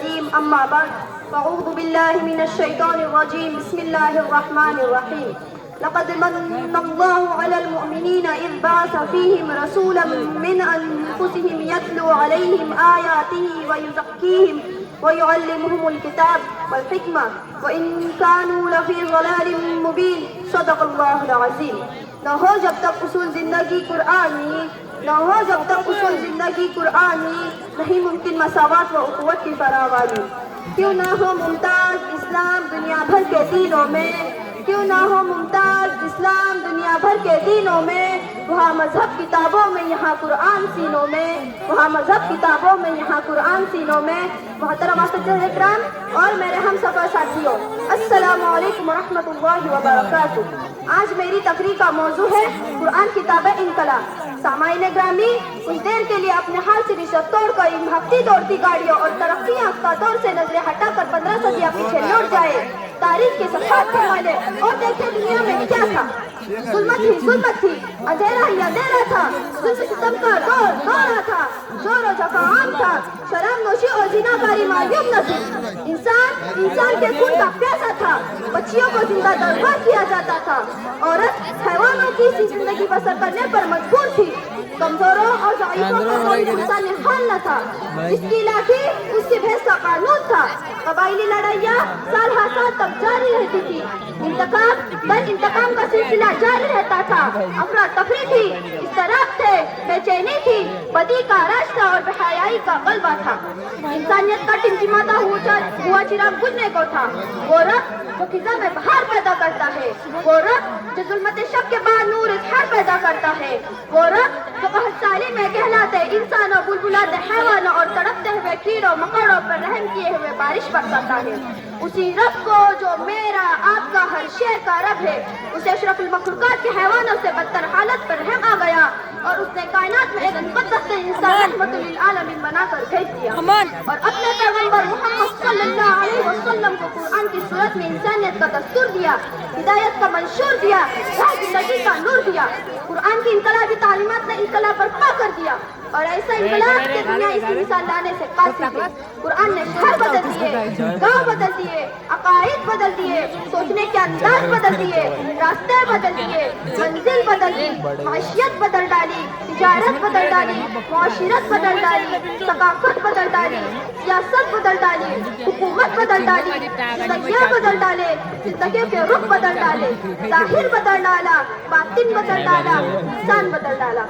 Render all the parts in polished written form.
الرجيم أما بعد فأعوذ بالله من الشيطان الرجيم بسم الله الرحمن الرحيم لقد من الله على المؤمنين إذ بعث فيهم رسولا من أنفسهم يتلو عليهم آياته ويزكيهم ويعلمهم الكتاب والحكمة وإن كانوا لفي ضلال مبين صدق الله العظيم. نہ ہو جب تک اصول زندگی قرآنی، نہ ہو جب تک اصول زندگی قرآنی، نہیں ممکن مساوات و اخوت کی فراوانی. کیوں نہ ہو ممتاز اسلام دنیا بھر کے دینوں میں، کیوں نہ ہو ممتاز اسلام دنیا بھر کے دینوں میں، وہاں مذہب کتابوں میں یہاں قرآن سینوں میں، وہاں مذہب کتابوں میں یہاں قرآن سینوں میں. محترم اساتذہ اکرام اور میرے ہم سفر ساتھیوں، السلام علیکم ورحمۃ اللہ وبرکاتہ. آج میری تقریر کا موضوع ہے قرآن کتاب انقلاب. سامعین گرامی، کچھ دیر کے لیے اپنے حال سے رشت توڑ کر ان بھگتی دوڑتی گاڑیوں اور ترقی یافتہ دور سے نظریں ہٹا کر 15 صدیاں پیچھے لوٹ جائے، تاریخ کے صفحات کے والے، اور دیکھیں دنیا میں کیا تھا. ظلمت ہی ظلمت تھی، اندھیرا ہی اندھیرا تھا، ظلم ستم کا دور دورہ تھا، شور و جفا عام تھا، شراب نوشی اور زناکاری معیوب نہ تھی. انسان کے خون کا پیاسا تھا، بچیوں کو زندہ دربار کیا جاتا تھا. عورت حیوانوں کی سی زندگی بسر کرنے پر مجبور تھی. کمزوروں اور ضعیفوں کا کوئی انسان حال نہ تھا. جس کی لاٹھی اس کی بھینس کا قانون تھا. قبائلی لڑائیاں سال ہر سال تک جاری رہتی تھی. انتقام کا سلسلہ جاری رہتا تھا. افراتفری تھی، اضطراب تھے، بے چینی تھی، بدی کا رش تھا اور بے حیائی کا غلبہ تھا. انسانیت کا ٹمٹماتا ہوا چراغ بجھنے کو تھا. وہ رب جو خزاں میں بہار پیدا کرتا ہے، وہ رب جو ظلمت شب کے بعد نور اظہار پیدا کرتا ہے، وہ رب جو قحط سالی میں کہلاتے انسانوں، بلبلاتے حیوانوں اور تڑپتے ہوئے کیڑوں مکوڑوں پر رحم کیے ہوئے بارش برساتا ہے. اسی رب کو جو میرا آپ کا ہر شے کا رب ہے، اسے اشرف المخلوقات کے حیوانوں سے بدتر حالت پر رحم آ گیا اور اس نے کائنات میں ایک مقدس انسان رحمت للعالمین بنا کر بھیج دیا اور اپنے پیغمبر محمد صلی اللہ علیہ وسلم کو قرآن کی صورت میں انسانیت کا دستور دیا، ہدایت کا منشور دیا، راہ زندگی کا نور دیا. قرآن کی انقلابی تعلیمات نے انقلاب برپا کر دیا اور ایسا انقلاب کہ دنیا اس کی مثال لانے سے قاصر تھی. قرآن نے شہر بدل دیے، گاؤں بدل دیے، عقائد بدل دیے، سوچنے کے انداز بدل دیے، راستے بدل دیے، منزل بدل دی، معیشت بدل ڈالی، تجارت بدل ڈالی، معاشرت بدل ڈالی، ثقافت بدل ڈالی، سیاست بدل ڈالی، حکومت بدل ڈالی، زندگیاں بدل ڈالے، زندگیوں کے رخ بدل ڈالے، ظاہر بدل ڈالا، باطن بدل ڈالا، انسان بدل ڈالا.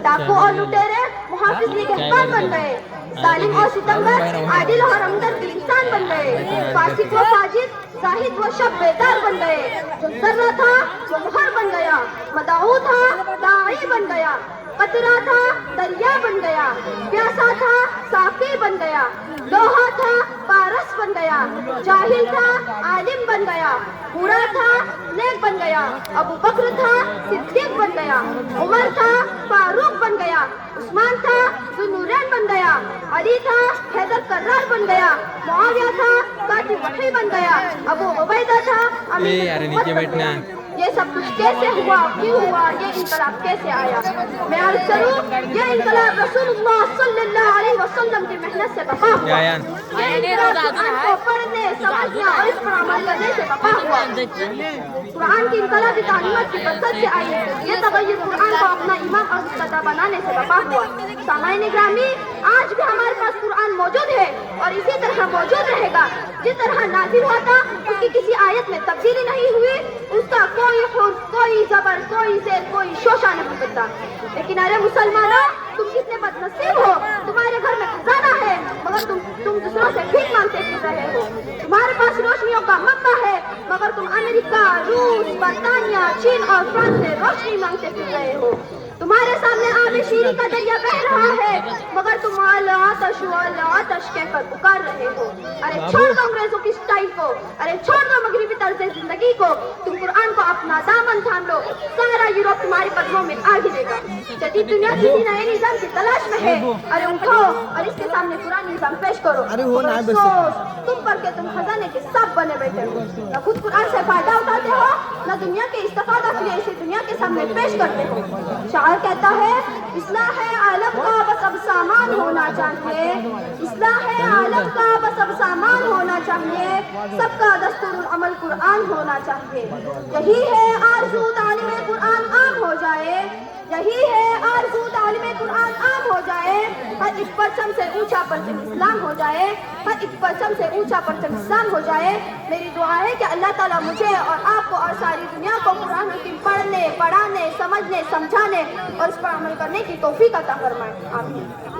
ڈاکو اور لٹیرے محافظ نگہبان بن گئے، ظالم اور ستمگر عادل اور ہمدرد انسان بن گئے، فاسق و فاجر زاہد و شب بیدار بن گئے. جو ذرہ تھا وہ مہر بن گیا، مدعو تھا داعی بن گیا، قطرہ تھا دریا بن گیا، پیاسا تھا ساقی بن گیا، لوہا تھا پارس بن گیا، جاہل تھا عالم بن گیا، بوڑھا تھا نیک بن گیا، ابو بکر تھا صدیق بن گیا، عمر تھا فاروق بن گیا، عثمان تھا ذوالنورین بن گیا، علی تھا حیدر کرار بن گیا، معاویہ تھا کاتب وحی بن گیا، ابو عبیدہ تھا امیر حکومت بن گیا. یہ سب کچھ کیسے ہوا، کیوں ہوا، یہ انقلاب کیسے آیا؟ میں عرض کروں، یہ انقلاب رسول اللہ صلی اللہ علیہ وسلم کی محنت سے بپا ہوا. یہ انقلاب قرآن کو پڑھنے، سمجھنا اور اس پر عمل کرنے سے بپا ہوا. قرآن کی انقلابی تعلیمات کی برکت سے آئی. یہ تغیر قرآن کو اپنا امام اور مقتدی بنانے سے بپا ہوا. سامعین گرامی، آج بھی ہمارے پاس قرآن موجود ہے اور اسی طرح موجود رہے گا. جس طرح نازل ہوا تھا اس کی کسی آیت میں تبدیلی نہیں ہوئی، اس کا کوئی حرف، کوئی زبر، کوئی زیر، کوئی شوشہ نہیں بدلا. لیکن ارے مسلمانوں، تم کتنے بد نصیب ہو، تمہارے گھر میں خزانہ ہے مگر تم دوسروں سے بھیک مانگتے پھر رہے ہو. تمہارے پاس روشنیوں کا مکہ ہے مگر تم امریکہ، روس، برطانیہ، چین اور فرانس سے روشنی مانگتے پھر رہے ہو. تمہارے سامنے آب شیریں کا دریا بہہ رہا ہے مگر تم آتش آتش کہہ کر پکار رہے ہو. ارے چھوڑ دو انگریزوں کی اسٹائل کو، ارے چھوڑ دو مغربی طرز زندگی کو، تم قرآن کو اپنا دامن تھام لو. سارا یورپ تمہارے قدموں میں آ گرے گا. جدید دنیا کسی نئے نظام کی تلاش میں ہے. ارے اٹھو اور اس کے سامنے پرانا نظام پیش کرو. افسوس تم پر کہ تم خزانے کے سب بنے بیٹھے ہو. نہ خود قرآن سے فائدہ اٹھاتے ہو، نہ دنیا کے استفادہ کے لیے اسے دنیا کے سامنے پیش کرتے ہو. شاعر کہتا ہے، اصلاح عالم کا بس اب سامان ہونا چاہیے، اصلاح الہ عالم کا بس اب سامان ہونا چاہیے، سب کا دستور العمل قرآن ہونا چاہیے۔ یہی ہے آرزو تعلیم قرآن عام ہو جائے، یہی ہے آرزو تعلیم قرآن عام ہو جائے، ہر ایک پرچم سے اونچا پرچم اسلام ہو جائے، ہر ایک پرچم سے اونچا پرچم اسلام ہو جائے۔ میری دعا ہے کہ اللہ تعالیٰ مجھے اور آپ کو اور ساری دنیا کو قرآن حکیم پڑھنے، پڑھانے، سمجھنے، سمجھانے اور اس پر عمل کرنے کی توفیق عطا فرمائے۔ آمین۔